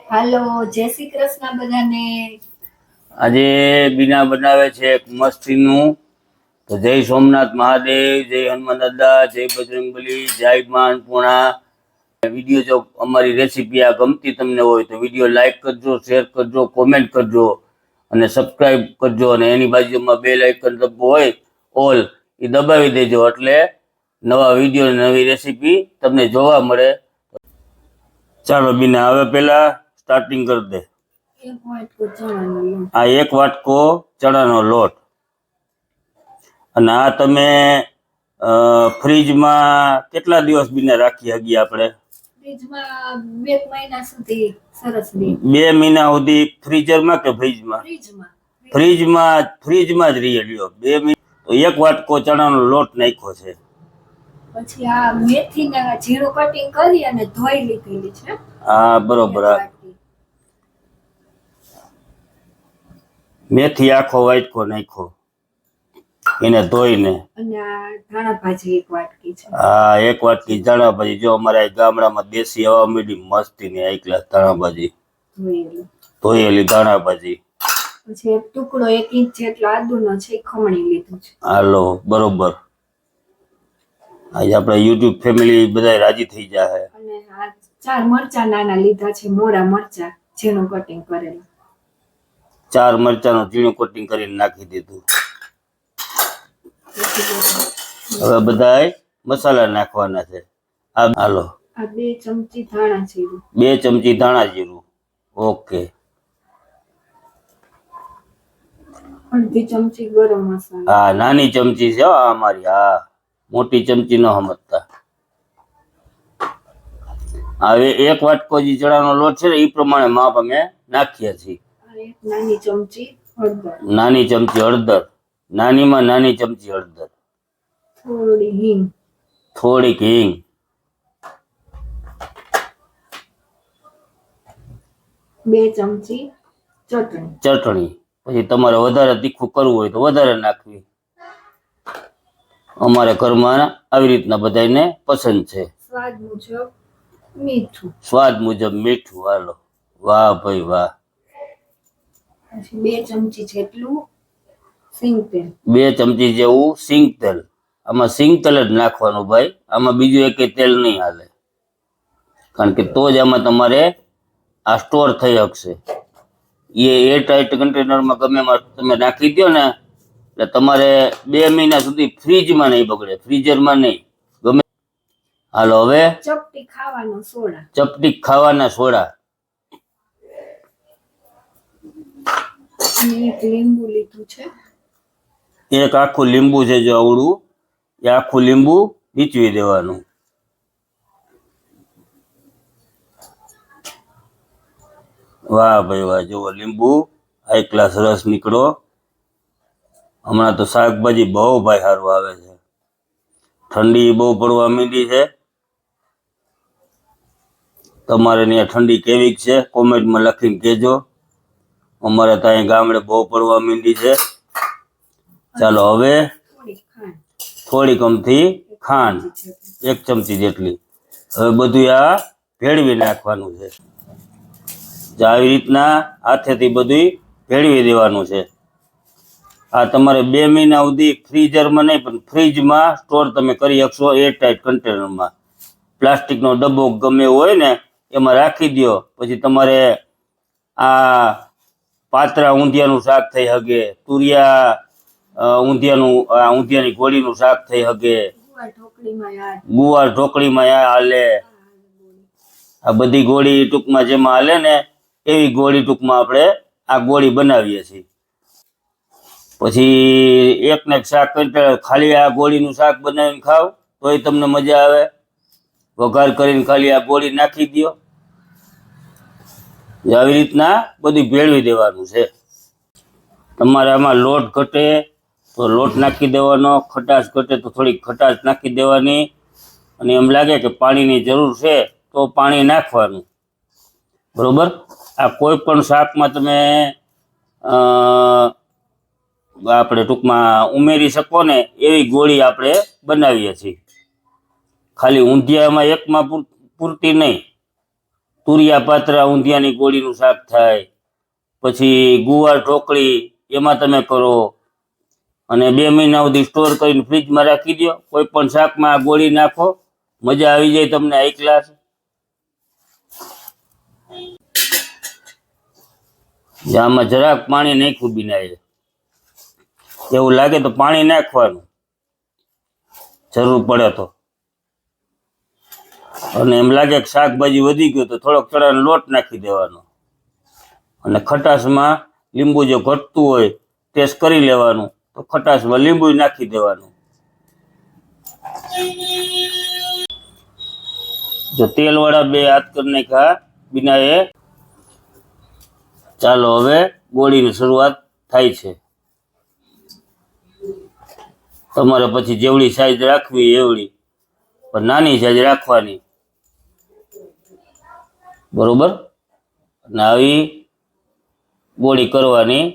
હાલો, જય શ્રી કૃષ્ણ બધાને। આજે બીના બનાવે છે એક મસ્તીનું। તો જય સોમનાથ મહાદેવ, જય હનુમાન દાદા, જય બજરંગબલી, જય માં અન્નપૂર્ણા। વિડીયો જો અમારી રેસીપી આ ગમતી તમને હોય તો વિડીયો લાઈક કરજો, શેર કરજો, કોમેન્ટ કરજો અને સબસ્ક્રાઇબ કરજો અને એની બાજુમાં બેલ આઇકન હોય ઓલ એ દબાવી દેજો એટલે નવા વિડીયો નવી રેસીપી તમને જોવા મળે। ચાલો બીના હવે પેલા સ્ટાર્ટિંગ કરી દે। આ 1 વાટકો ચણાનો લોટ અને આ તમે ફ્રીજમાં કેટલા દિવસ બીના રાખી શકીએ આપણે? ફ્રીજમાં 2 મહિના સુધી સરસ રહે। 2 મહિના સુધી ફ્રીઝરમાં કે ફ્રીજમાં? ફ્રીજમાં જ રહી લ્યો 2 મહિના। તો 1 વાટકો ચણાનો લોટ નાખ્યો છે। પછી આ મેથીના ઝીણું કટિંગ કરી અને ધોઈ લીધેલી છે। હા બરોબર। મેથી આખો વાટકો નાખ્યો એને ધોઈને। અને આ ધાણા ભાજી 1 વાટકી છે। હા 1 વાટકી ધાણા ભાજી। જો અમારા ગામડામાં દેશી હવા મીડી મસ્તીની હાઈ ક્લાસ ધાણા ભાજી, ધોયેલી ધાણા ભાજી। પછી એક ટુકડો 1 ઇંચ જેટલો આદુનો છે ખમણી લીધું છે। હાલો બરોબર। આજે આપણે યુટ્યુબ ફેમિલી બધા રાજી થઈ જાય। અને આ 4 મરચા નાના લીધા છે, મોરા મરચા ઝીણું કટિંગ કરેલા। 4 મરચાનું ઝીણું કટિંગ કરીને નાખી દીધું। હવે બધાય મસાલા નાખવાના છે। આ હાલો આ 2 ચમચી ધાણા જીરું, 2 ચમચી ધાણા જીરું, ઓકે। અડધી ચમચી ગરમ મસાલો, હા નાની ચમચી છે અમારી, હા મોટી ચમચી ન સમજતા। હવે 1 વાટકો જે ચણાનો લોટ છે ને એ પ્રમાણે માપ અમે નાખીએ છીએ। નાની ચમચી હળદર, નાની ચમચી હળદર, નાનીમાં નાની ચમચી હળદર, થોડી હિંગ, થોડીક હિંગ, 2 ચમચી ચટણી। પછી તમારે વધારે તીખું કરવું હોય તો વધારે નાખવી। અમારે ઘરમાં આવી રીતના બધાને પસંદ છે। સ્વાદ મુજબ મીઠું, હાલો વાહ ભાઈ વાહ। પછી 2 ચમચી જેટલું સિંગ તેલ, 2 ચમચી જેવું સિંગ તેલ। આમાં સિંગ તેલ જ નાખવાનું ભાઈ, આમાં બીજું એકેય તેલ નહીં હાલે, કારણ કે તો જ આમાં તમારે આ સ્ટોર થઈ શકશે। એ એરટાઇટ કન્ટેનરમાં ગમે તમે નાખી દો ને એટલે તમારે 2 મહિના સુધી ફ્રીજમાં નહીં બગડે, ફ્રીઝરમાં નહીં ગમે। હાલો હવે ચપટી ખાવાના સોડા, એક લીંબુ લીધું છે, 1 આખું લીંબુ છે જો આવડું, એ આખું લીંબુ નીચવી દેવાનું। વાહ ભાઈ વાહ, જુઓ લીંબુ હાઈ ક્લાસ રસ નીકળો। હમણાં તો શાકભાજી બહુ ભાઈ સારું આવે છે, ઠંડી બહુ પડવા માંડી છે। તમારે ત્યાં ઠંડી કેવી છે કોમેન્ટમાં લખીને કહેજો। અમારે તો અહીં ગામડે બહુ પડવા માંડી છે। ચાલો હવે થોડીક અમથી ખાંડ, 1 ચમચી જેટલી। હવે બધું આ ભેળવી નાખવાનું છે, આવી રીતના હાથેથી બધું ભેળવી દેવાનું છે। આ તમારે 2 મહિના સુધી ફ્રીઝરમાં નહીં પણ ફ્રીજમાં સ્ટોર તમે કરી શકશો, એરટાઇટ કન્ટેનરમાં। પ્લાસ્ટિકનો ડબ્બો ગમે હોય ને એમાં રાખી દો, પછી તમારે આ પાતરા ઊંધિયાનું શાક થઈ શકે, તુરિયા ઊંધિયાની ગોળીનું શાક થઈ શકે, ગુવાર ઢોકળીમાં હાલે। આ બધી ગોળી ટૂંકમાં જેમાં હાલે ને એવી ગોળી ટૂંકમાં આપણે આ ગોળી બનાવીએ છીએ। પછી એક ને એક શાક ખાલી આ ગોળીનું શાક બનાવીને ખાવ તોય તમને મજા આવે। વઘાર કરીને ખાલી આ ગોળી નાખી દો, આવી રીતના બધું ભેળવી દેવાનું છે। તમારે આમાં લોટ ઘટે તો લોટ નાખી દેવાનો, ખટાશ ઘટે તો થોડીક ખટાશ નાખી દેવાની, અને એમ લાગે કે પાણીની જરૂર છે તો પાણી નાખવાનું, બરોબર। આ કોઈ પણ શાકમાં તમે આપણે ટૂંકમાં ઉમેરી શકો ને એવી ગોળી આપણે બનાવીએ છીએ। ખાલી ઊંધિયામાં એકમાં પૂરતી નહીં, તુરિયા પાત્રા ઊંધિયાની ગોળીનું શાક થાય, પછી ગુવાર ઢોકળી એમાં તમે કરો, અને 2 મહિના સુધી સ્ટોર કરીને ફ્રીજમાં રાખી દો. કોઈ પણ શાકમાં આ ગોળી નાખો, મજા આવી જાય તમને હાઈ ક્લાસ. આમાં જરાક પાણી નાખ્યું બિનાએ, એવું લાગે તો પાણી નાખવાનું જરૂર પડે તો, અને એમ લાગે કે શાકભાજી વધી ગયું તો થોડોક ચણાનો લોટ નાખી દેવાનો, અને ખટાશમાં લીંબુ જો ઘટતું હોય ટેસ્ટ કરી લેવાનું, તો ખટાશમાં લીંબુ નાખી દેવાનું. જો તેલવાળા 2 હાથ કરી નાખ્યા બિનાએ. ચાલો હવે ગોળીની શરૂઆત થાય છે. તમારે પછી જેવડી સાઈઝ રાખવી એવડી, પણ નાની સાઈઝ રાખવાની, બરોબર. અને આવી ગોળી કરવાની.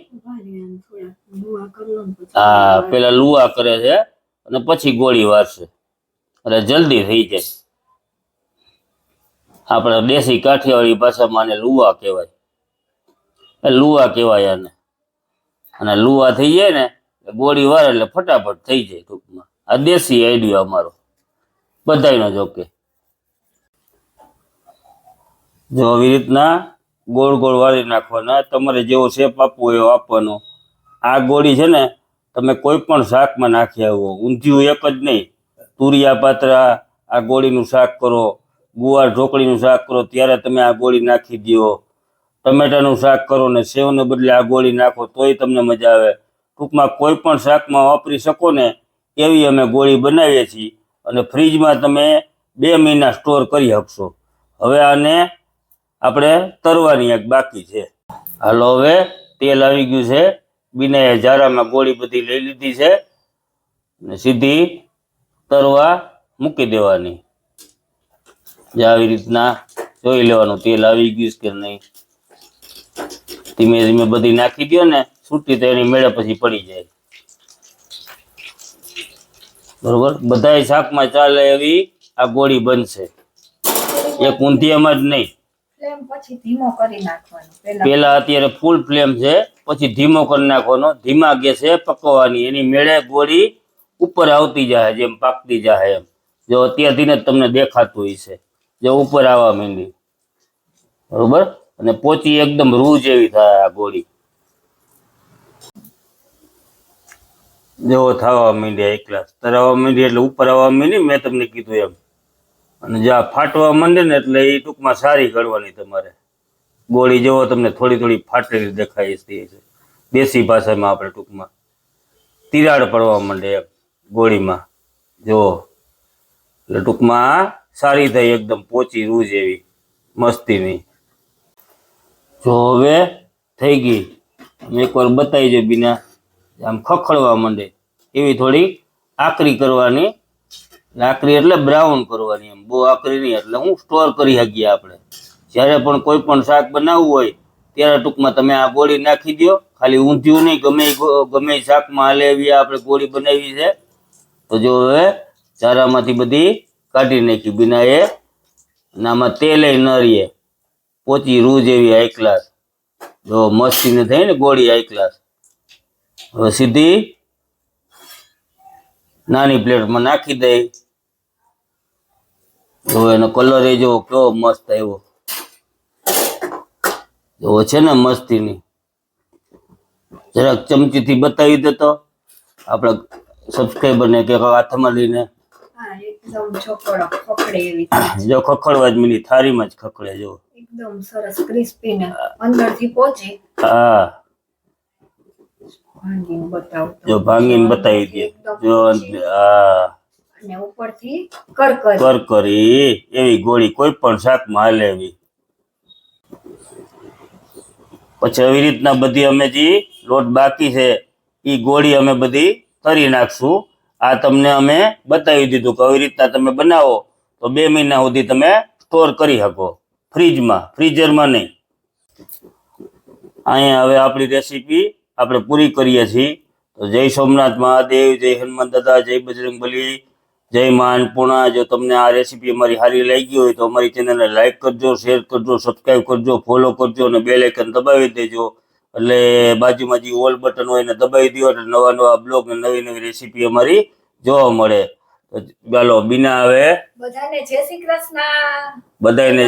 હા, પેલા લુવા કરે છે અને પછી ગોળી વારશે, એટલે જલ્દી થઈ જાય. આપણે દેશી કાઠિયાવાડી ભાષામાં આને લુવા કહેવાય, લુવા કહેવાય આને. અને લુવા થઈ જાય ને ગોળી વારે એટલે ફટાફટ થઈ જાય ટૂંકમાં. આ દેશી આઈડિયા અમારો બધાયનો. જોકે જો આવી રીતના ગોળ ગોળ વાળી નાખવાના. તમારે જેવો શેપ આપવો એવો આપવાનો. આ ગોળી છે ને તમે કોઈ પણ શાકમાં નાખી આવો, ઊંધિયું એક જ નહીં, તુરિયા પાત્રા આ ગોળીનું શાક કરો, ગુવાર ઢોકળીનું શાક કરો ત્યારે તમે આ ગોળી નાખી દો, ટમેટાનું શાક કરો ને સેવને બદલે આ ગોળી નાખો તોય તમને મજા આવે. ટૂંકમાં કોઈ પણ શાકમાં વાપરી શકો ને એવી અમે ગોળી બનાવીએ છીએ, અને ફ્રીજમાં તમે 2 મહિના સ્ટોર કરી શકશો. હવે આને આપણે તરવાની એક બાકી છે. હાલો, હવે તેલ આવી ગયું છે. બિનાએ જારામાં ગોળી બધી લઈ લીધી છે ને સીધી તરવા મૂકી દેવાની. જે આવી રીતના જોઈ લેવાનું તેલ આવી ગયું કે નહીં. ધીમે ધીમે બધી નાખી દો ને, છૂટી તો એની મેળે પછી પડી જાય, બરોબર. બધાય શાકમાં ચાલે એવી આ ગોળી બનશે, એક ઊંધિયામાં જ નહીં. ફ્લેમ પછી ધીમો કરી નાખવાનો. પેલા અત્યારે ફૂલ ફ્લેમ છે, પછી ધીમો કરી નાખવાનો. ધીમા ગેસે પકવવાની, એની મેળે ગોળી ઉપર આવતી જાય, જેમ પાકતી જાય એમ. જો અત્યારથી જ તમને દેખાતું હોય છે, જો ઉપર આવવા માંડી, બરોબર. અને પોચી એકદમ રૂ જેવી થાય આ ગોળી. જેવો થવા માંડ્યા એક ગ્લાસ તરાવવા માંડી એટલે ઉપર આવવા માંડી, મેં તમને કીધું એમ. અને જ્યાં ફાટવા માંડે ને એટલે એ ટૂંકમાં સારી ગળવાની તમારે. ગોળી જેવો તમને થોડી થોડી ફાટેલી દેખાય છે, દેશી ભાષામાં આપણે ટૂંકમાં તિરાડ પડવા માંડે એમ ગોળીમાં. જો એટલે ટૂંકમાં સારી થાય, એકદમ પોચી રૂ જેવી મસ્તીની. જો હવે થઈ ગઈ, એકવાર બતાવી જો બીના, આમ ખખડવા માંડે એવી થોડી આકરી કરવાની. આકરી એટલે બ્રાઉન કરવાની, એમ બહુ આકરી નહીં, એટલે હું સ્ટોર કરી શકીએ આપણે. જ્યારે પણ કોઈ પણ શાક બનાવવું હોય ત્યારે ટૂંકમાં તમે આ ગોળી નાખી દો. ખાલી ઊંધિયું નહીં, ગમે શાકમાં હાલે એવી આપણે ગોળી બનાવી છે. તો જો હવે ચારામાંથી બધી કાઢી નાખી બિનાએ, અને આમાં તેલે ન રહીએ, પોચી રૂ જેવી હાઈ ક્લાસ. જો મસ્તીને થઈ ને ગોળી હાઈ ક્લાસ. હવે સીધી નાની પ્લેટમાં નાખી દઈ. જો એનો કલર એ જો કેવો મસ્ત આવ્યો, જો છે ને મસ્તીની. જરાક ચમચીથી બતાવી દેતો આપણા સબસ્ક્રાઈબરને કે હાથમાં લઈને. એકદમ ચોકડો ખખડે એવી. જો ખખડવા જ મિલી, થાળીમાં જ ખખડે. જો એકદમ સરસ ક્રિસ્પી ને અંદરથી પોચી. હા, ભાંગીને બતાવતો. જો ભાંગીને બતાવી દે. જો હા, અને ઉપરથી કરકરી કરકરી એવી ગોળી કોઈ પણ શાકમાં હાલે એવી. પછી આવી રીતના બધી અમે જે લોટ બાકી છે એ ગોળી અમે બધી તરી નાખશું. આ તમને અમે બતાવી દીધું કે આવી રીતના તમે બનાવો તો 2 મહિના સુધી તમે સ્ટોર કરી શકો ફ્રીજમાં, ફ્રીઝરમાં નહીં. અહીંયા હવે આપણી રેસીપી આપણે પૂરી કરીએ છીએ. તો જય સોમનાથ મહાદેવ, જય હનુમાન દાદા, જય બજરંગબલી, જય મા અન્નપૂર્ણા. જો તમને આ રેસીપી અમારી સારી લાગી હોય તો અમારી ચેનલને લાઈક કરજો, શેર કરજો, સબસ્ક્રાઈબ કરજો, ફોલો કરજો અને બેલ આઇકન દબાવી દેજો. એટલે બાજુમાં જે ઓલ બટન હોય એને દબાવી દો એટલે નવા નવા બ્લોગ ને નવી નવી રેસીપી અમારી જોવા મળે. તો ચાલો બીના હવે બધાને જય શ્રી કૃષ્ણ. બધાને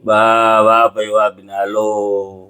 વાહ વાહ ભાઈ વાહ બીના. હાલો.